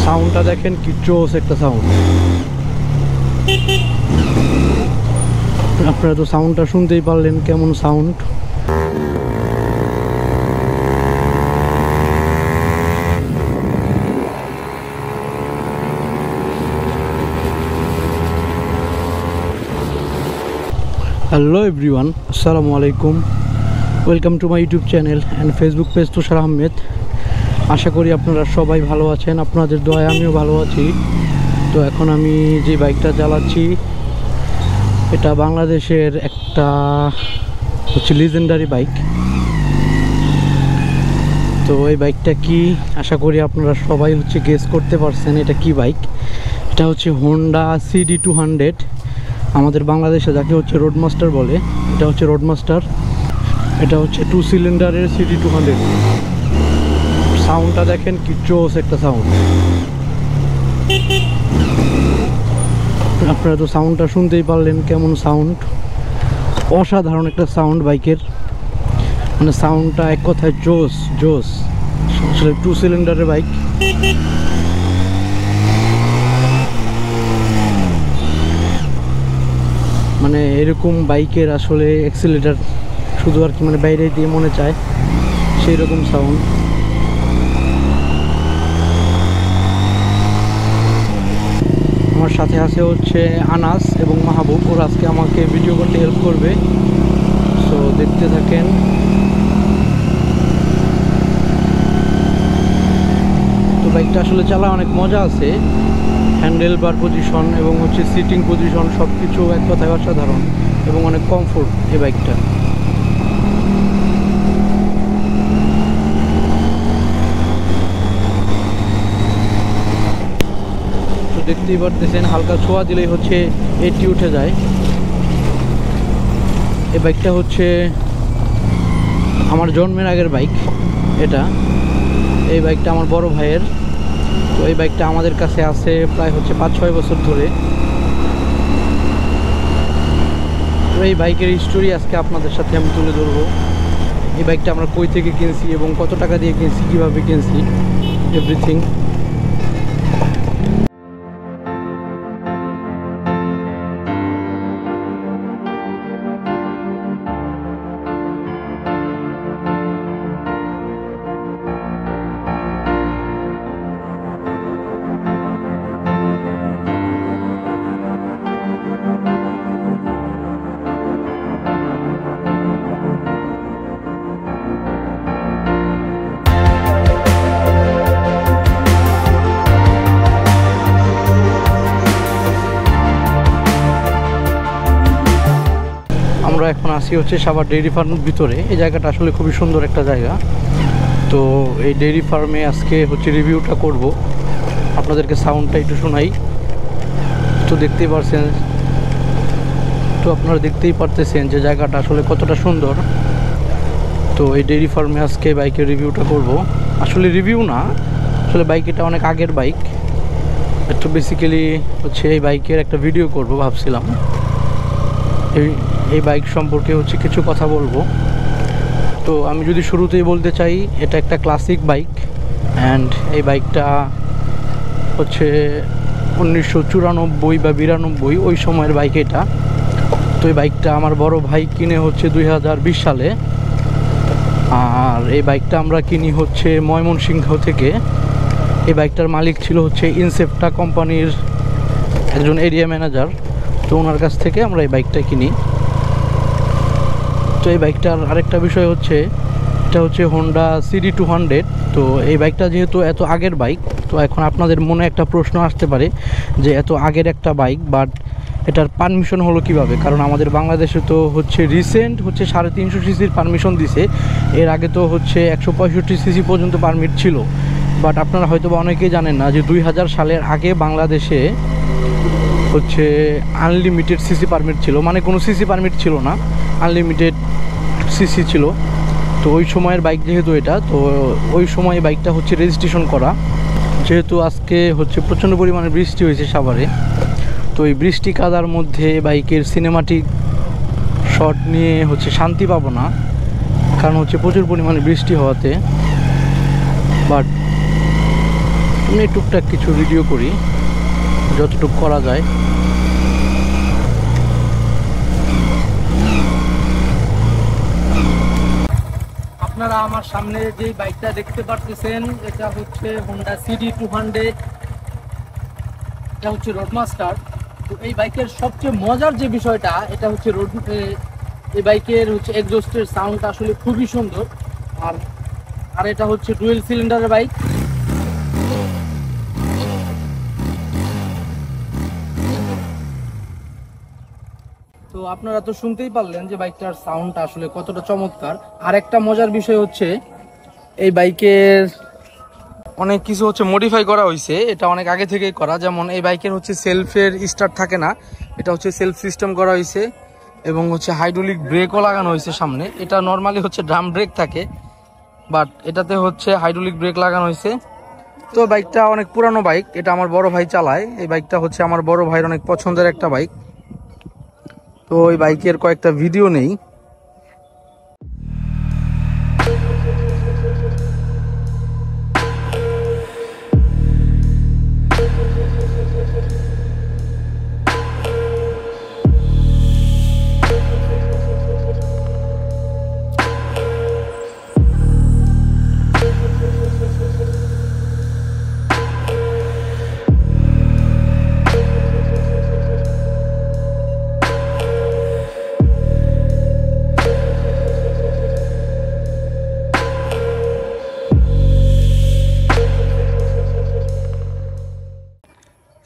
সাউন্ডটা দেখেন কি জোস একটা সাউন্ড। আপনারা তো সাউন্ডটা শুনতেই পারলেন কেমন সাউন্ড। হ্যালো এভরিওয়ান, আসসালামু আলাইকুম। Welcome to my YouTube channel and Facebook page Tushar Ahmed. আশা করি আপনারা সবাই ভালো আছেন, আপনাদের দোয়ায় আমিও ভালো আছি। তো এখন আমি যে বাইকটা চালাচ্ছি এটা বাংলাদেশের একটা হচ্ছে লিজেন্ডারি বাইক। তো এই বাইকটা কি আশা করি আপনারা সবাই হচ্ছে গেস করতে পারছেন এটা কি বাইক। এটা হচ্ছে হোন্ডা CD200, আমাদের বাংলাদেশে যাকে হচ্ছে রোডমাস্টার বলে। এটা হচ্ছে রোডমাস্টার, এটা হচ্ছে 2 সিলিন্ডারের CD200। সাউন্ডটা দেখেন কি জোস একটা সাউন্ড। আপনারা তো সাউন্ডটা শুনতেই পারলেন কেমন সাউন্ড, অসাধারণ একটা সাউন্ড বাইকের। মানে সাউন্ডটা এক কথায় জোস জোস। আসলে 2 সিলিন্ডারের বাইক। মানে এরকম বাইকের আসলে অ্যাক্সিলারেটর শুধু আর কি মানে বাইরে দিয়ে মনে চায় সেই রকম সাউন্ড। আমার সাথে আছে হচ্ছে আনাস এবং মাহবুব, ওরা আজকে আমাকে ভিডিও করতে হেল্প করবে। সো দেখতে থাকেন। তো বাইকটা আসলে চালা অনেক মজা আছে, হ্যান্ডেল বার পজিশন এবং হচ্ছে সিটিং পজিশন সব কিছু এক কথায় অসাধারণ এবং অনেক কমফোর্ট এই বাইকটা। তো দেখতেই পারতেছেন হালকা ছোঁয়া দিলেই হচ্ছে এটি উঠে যায়। এই বাইকটা হচ্ছে আমার জন্মের আগের বাইক এটা। এই বাইকটা আমার বড় ভাইয়ের। তো এই বাইকটা আমাদের কাছে আছে প্রায় হচ্ছে 5-6 বছর ধরে। তো এই বাইকের হিস্টোরি আজকে আপনাদের সাথে আমি তুলে ধরবো। এই বাইকটা আমরা কই থেকে কিনছি এবং কত টাকা দিয়ে কিনছি, কীভাবে কিনছি, এভরিথিং। আমরা এখন আসি হচ্ছে সাভার ডেইরি ফার্মের ভিতরে। এই জায়গাটা আসলে খুবই সুন্দর একটা জায়গা। তো এই ডেইরি ফার্মে আজকে হচ্ছে রিভিউটা করব। আপনাদেরকে সাউন্ডটা একটু শোনাই। তো দেখতেই পারছেন, তো আপনারা দেখতেই পারতেছেন যে জায়গাটা আসলে কতটা সুন্দর। তো এই ডেইরি ফার্মে আজকে বাইকের রিভিউটা করব। আসলে রিভিউ না, আসলে বাইক এটা অনেক আগের বাইক। একটু বেসিক্যালি হচ্ছে এই বাইকের একটা ভিডিও করব ভাবছিলাম। এই বাইক সম্পর্কে হচ্ছে কিছু কথা বলবো। তো আমি যদি শুরুতেই বলতে চাই, এটা একটা ক্লাসিক বাইক অ্যান্ড এই বাইকটা হচ্ছে 1994 বা 92 ওই সময়ের বাইক এটা। তো এই বাইকটা আমার বড় ভাই কিনে হচ্ছে 2020 সালে। আর এই বাইকটা আমরা কিনি হচ্ছে ময়মনসিংহ থেকে। এই বাইকটার মালিক ছিল হচ্ছে ইনসেপ্টা কোম্পানির একজন এরিয়া ম্যানেজার। তো ওনার কাছ থেকে আমরা এই বাইকটা কিনি। তো এই বাইকটার আরেকটা বিষয় হচ্ছে এটা হচ্ছে হোন্ডা CD200। তো এই বাইকটা যেহেতু এত আগের বাইক, তো এখন আপনাদের মনে একটা প্রশ্ন আসতে পারে যে এত আগের একটা বাইক বাট এটার পারমিশন হলো কিভাবে। কারণ আমাদের বাংলাদেশে তো হচ্ছে রিসেন্ট হচ্ছে 350 সিসির পারমিশন দিছে। এর আগে তো হচ্ছে 165 সিসি পর্যন্ত পারমিট ছিল। বাট আপনারা হয়তো বা অনেকেই জানেন না যে 2000 সালের আগে বাংলাদেশে হচ্ছে আনলিমিটেড সিসি পারমিট ছিল। মানে কোনো সিসি পারমিট ছিল না, আনলিমিটেড সিসি ছিল। তো ওই সময়ের বাইক যেহেতু এটা, তো ওই সময় বাইকটা হচ্ছে রেজিস্ট্রেশন করা। যেহেতু আজকে হচ্ছে প্রচণ্ড পরিমাণে বৃষ্টি হয়েছে সাভারে, তো এই বৃষ্টি কাদার মধ্যে বাইকের সিনেমাটিক শট নিয়ে হচ্ছে শান্তি পাবো না, কারণ হচ্ছে প্রচুর পরিমাণে বৃষ্টি হওয়াতে। বাট আমি টুকটাক কিছু ভিডিও করি যতটুকু করা যায়। আপনারা আমার সামনে যে বাইকটা দেখতে পারতেছেন এটা হচ্ছে হোন্ডা CD200, এটা হচ্ছে রোডমাস্টার। তো এই বাইকের সবচেয়ে মজার যে বিষয়টা এটা হচ্ছে এই বাইকের হচ্ছে এক্সজস্টের সাউন্ডটা আসলে খুবই সুন্দর। আর এটা হচ্ছে ডুয়েল সিলিন্ডারের বাইক। তো আপনারা তো শুনতেই পারলেন যে বাইকটার সাউন্ডটা আসলে কতটা চমৎকার। আর একটা মজার বিষয় হচ্ছে এই বাইকের অনেক কিছু হচ্ছে মডিফাই করা হয়েছে, এটা অনেক আগে থেকেই করা। যেমন এই বাইকের হচ্ছে সেলফের স্টার্ট থাকে না, এটা হচ্ছে সেলফ সিস্টেম করা হয়েছে এবং হচ্ছে হাইড্রোলিক ব্রেকও লাগানো হয়েছে সামনে। এটা নর্মালি হচ্ছে ড্রাম ব্রেক থাকে, বাট এটাতে হচ্ছে হাইড্রোলিক ব্রেক লাগানো হয়েছে। তো বাইকটা অনেক পুরানো বাইক, এটা আমার বড় ভাই চালায়। এই বাইকটা হচ্ছে আমার বড় ভাইয়ের অনেক পছন্দের একটা বাইক। তো ওই বাইকের কয়েকটা ভিডিও নেই।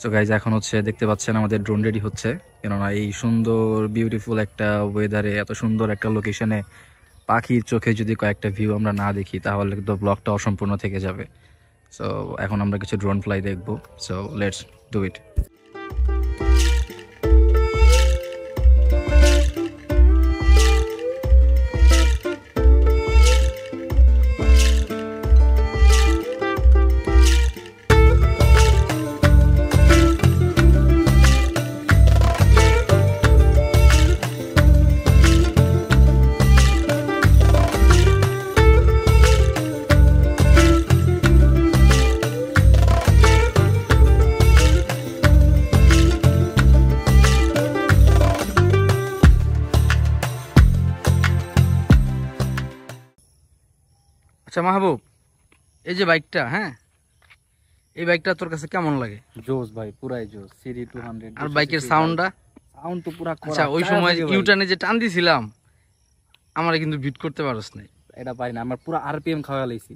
সো গাইজ এখন হচ্ছে দেখতে পাচ্ছেন আমাদের ড্রোন রেডি হচ্ছে, কেননা এই সুন্দর বিউটিফুল একটা ওয়েদারে এত সুন্দর একটা লোকেশনে পাখির চোখে যদি কয়েকটা ভিউ আমরা না দেখি তাহলে তো ব্লগটা অসম্পূর্ণ থেকে যাবে। সো এখন আমরা কিছু ড্রোন ফ্লাই দেখবো। So let's do it. আচ্ছা মাহবুব, এই যে বাইকটা, হ্যাঁ এই বাইকটা তোর কাছে কেমন লাগে? জোস ভাই, পুরাই জোস। CD200 আর বাইকের সাউন্ডটা? সাউন্ড তো পুরা করা। আচ্ছা ওই সময় ইউটার্নে যে টান দিছিলাম আমারে কিন্তু বিট করতে পারছ নাই। এটা পারি না, আমার পুরা আরপিএম খাওয়া লাইছি।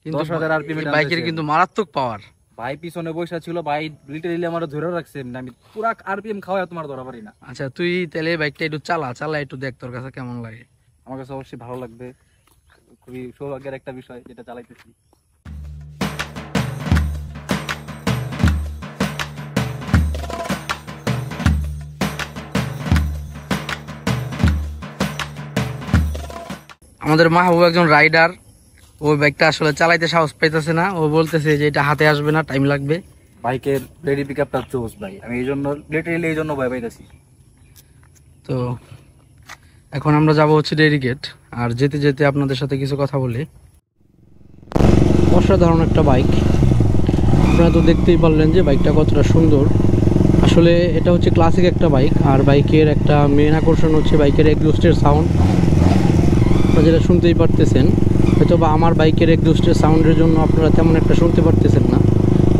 কিন্তু 10,000 আরপিএম বাইকের কিন্তু মারাত্মক পাওয়ার। ভাই পিছনে বসা ছিল, ভাই লিটারেলি আমার ধরে রাখছে, আমি পুরা আরপিএম খাওয়া তোমার ধরা পারি না। আচ্ছা তুই তাহলে বাইকটা একটু চালা একটু দেখ তোর কাছে কেমন লাগে। আমার কাছে অবশ্যই ভালো লাগবে, খুবই সৌভাগ্যের একটা বিষয় যেটা চালাইতেছি। আমাদের মাহবুব একজন রাইডার, ওই বাইকটা আসলে চালাইতে সাহস পাইতেছে না। ও বলতেছে যে এটা হাতে আসবে না, টাইম লাগবে। বাইকের রেডি পিকআপটা চোস ভাই, আমি এই জন্য লিটারেলি এই জন্য ভয় পাইতেছি। তো এখন আমরা যাব হচ্ছে ডেডিকেট, আর যেতে যেতে আপনাদের সাথে কিছু কথা বলি। অসাধারণ একটা বাইক, আপনারা তো দেখতেই পারলেন যে বাইকটা কতটা সুন্দর। আসলে এটা হচ্ছে ক্লাসিক একটা বাইক, আর বাইকের একটা মেন আকর্ষণ হচ্ছে বাইকের এক্সজস্টের সাউন্ড। আপনারা যেটা শুনতেই পারতেছেন, হয়তো বা আমার বাইকের এক্সজস্টের সাউন্ডের জন্য আপনারা তেমন একটা শুনতে পারতেছেন না,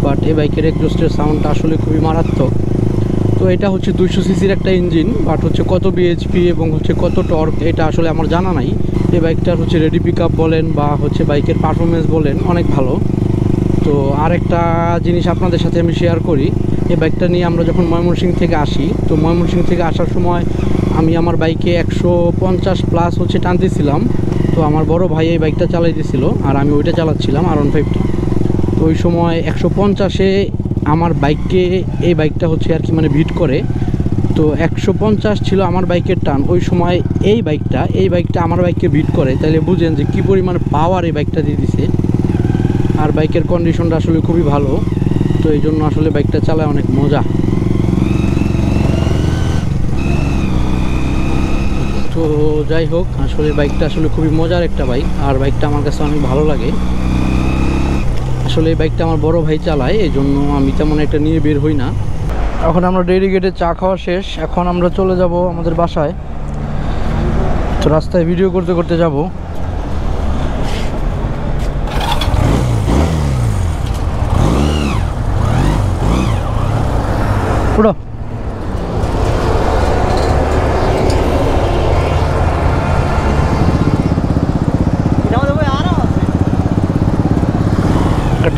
বাট এই বাইকের এক্সজস্টের সাউন্ডটা আসলে খুবই মারাত্মক। তো এটা হচ্ছে 200 সিসির একটা ইঞ্জিন, বাট হচ্ছে কত বিএইচপি এবং হচ্ছে কত টর্ক এটা আসলে আমার জানা নাই। এই বাইকটার হচ্ছে রেডি পিক আপ বলেন বা হচ্ছে বাইকের পারফরমেন্স বলেন অনেক ভালো। তো আর একটা জিনিস আপনাদের সাথে আমি শেয়ার করি, এই বাইকটা নিয়ে আমরা যখন ময়মনসিংহ থেকে আসি, তো ময়মনসিংহ থেকে আসার সময় আমি আমার বাইকে 150+ হচ্ছে টানতেছিলাম। তো আমার বড় ভাই এই বাইকটা চালাইতেছিল আর আমি ওইটা চালাচ্ছিলাম R15টা। তো ওই সময় 150-এ আমার বাইককে এই বাইকটা হচ্ছে আর কি মানে ভিট করে। তো 150 ছিল আমার বাইকের টান, ওই সময় এই বাইকটা আমার বাইককে ভিট করে। তাহলে বুঝেন যে কী পরিমাণ পাওয়ার এই বাইকটা দিয়ে দিছে। আর বাইকের কন্ডিশনটা আসলে খুবই ভালো, তো এই জন্য আসলে বাইকটা চালায় অনেক মজা। তো যাই হোক, আসলে বাইকটা আসলে খুবই মজার একটা বাইক, আর বাইকটা আমার কাছে অনেক ভালো লাগে। আসলে এই বাইকটা আমার বড় ভাই চালায়, এই জন্য আমি তেমন একটা নিয়ে বের হই না। এখন আমরা ডেইরি গেটে চা খাওয়া শেষ, এখন আমরা চলে যাব আমাদের বাসায়। তো রাস্তায় ভিডিও করতে করতে যাব। পুরো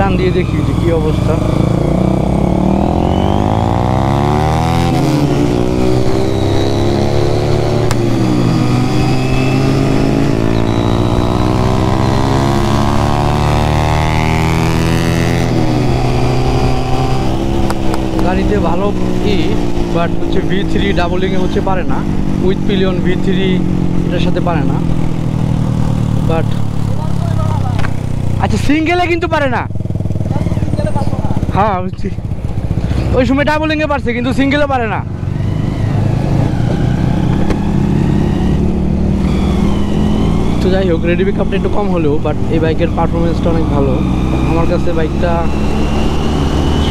টান দিয়ে দেখি যে কি অবস্থা। গাড়িতে ভালো কি, বাট হচ্ছে V3 ডাবলিংয়ে হচ্ছে পারে না, উইথ পিলিয়ন V3 এটার সাথে পারে না। বাট আচ্ছা সিঙ্গেলে কিন্তু পারে না। হ্যাঁ বুঝছি, ওই সময় ডাবলিংয়ে পারছে কিন্তু সিঙ্গেলে পারে না। তো যাই হোক, রেডি পিকআপটা একটু কম হলেও বাট এই বাইকের পারফরমেন্সটা অনেক ভালো। আমার কাছে বাইকটা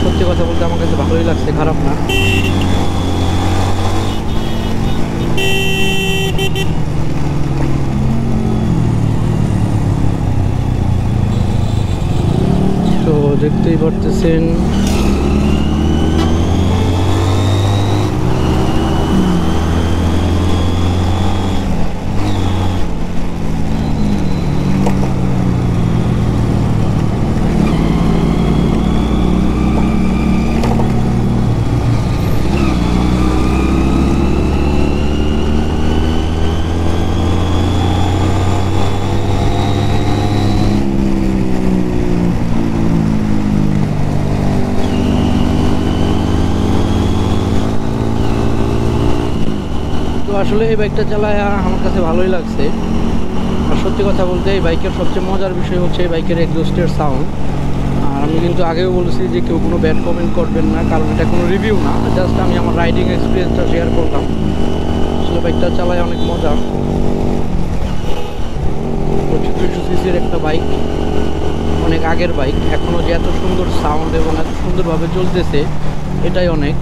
সত্যি কথা বলতে আমার কাছে ভালোই লাগছে, খারাপ না। তো দেখতেই পারতেছেন আসলে এই বাইকটা চালায় আমার কাছে ভালোই লাগছে। আর সত্যি কথা বলতে এই বাইকের সবচেয়ে মজার বিষয় হচ্ছে এই বাইকের এক্সস্টের সাউন্ড। আর আমি কিন্তু আগেও বলেছি যে কেউ কোনো ব্যাড কমেন্ট করবেন না, কারণ এটা কোনো রিভিউ না, জাস্ট আমি আমার রাইডিং এক্সপিরিয়েন্সটা শেয়ার করলাম। আসলে বাইকটা চালায় অনেক মজা। 2500 সিসির একটা বাইক, অনেক আগের বাইক, এখনও যে এত সুন্দর সাউন্ড এবং এত সুন্দরভাবে চলতেছে এটাই অনেক।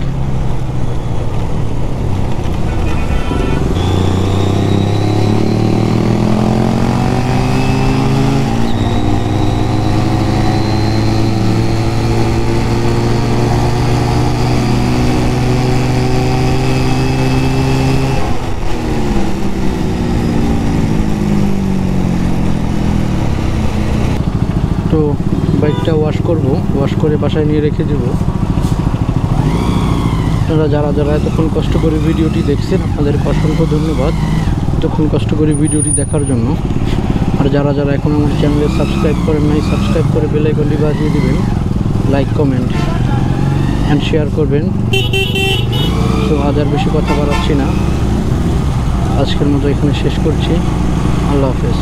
তো বাইকটা ওয়াশ করব, ওয়াশ করে বাসায় নিয়ে রেখে দেব। আপনারা যারা যারা এতক্ষণ কষ্ট করে ভিডিওটি দেখছেন আপনাদেরকে অসংখ্য ধন্যবাদ এতক্ষণ কষ্ট করে ভিডিওটি দেখার জন্য। আর যারা যারা এখন আমার চ্যানেলে সাবস্ক্রাইব করেন নাই, সাবস্ক্রাইব করে বেল আইকনটি বাজিয়ে দিবেন, লাইক কমেন্ট অ্যান্ড শেয়ার করবেন। তো আজ আর বেশি কথা বাড়াচ্ছি না, আজকের মতো এখানে শেষ করছি। আল্লাহ হাফেজ।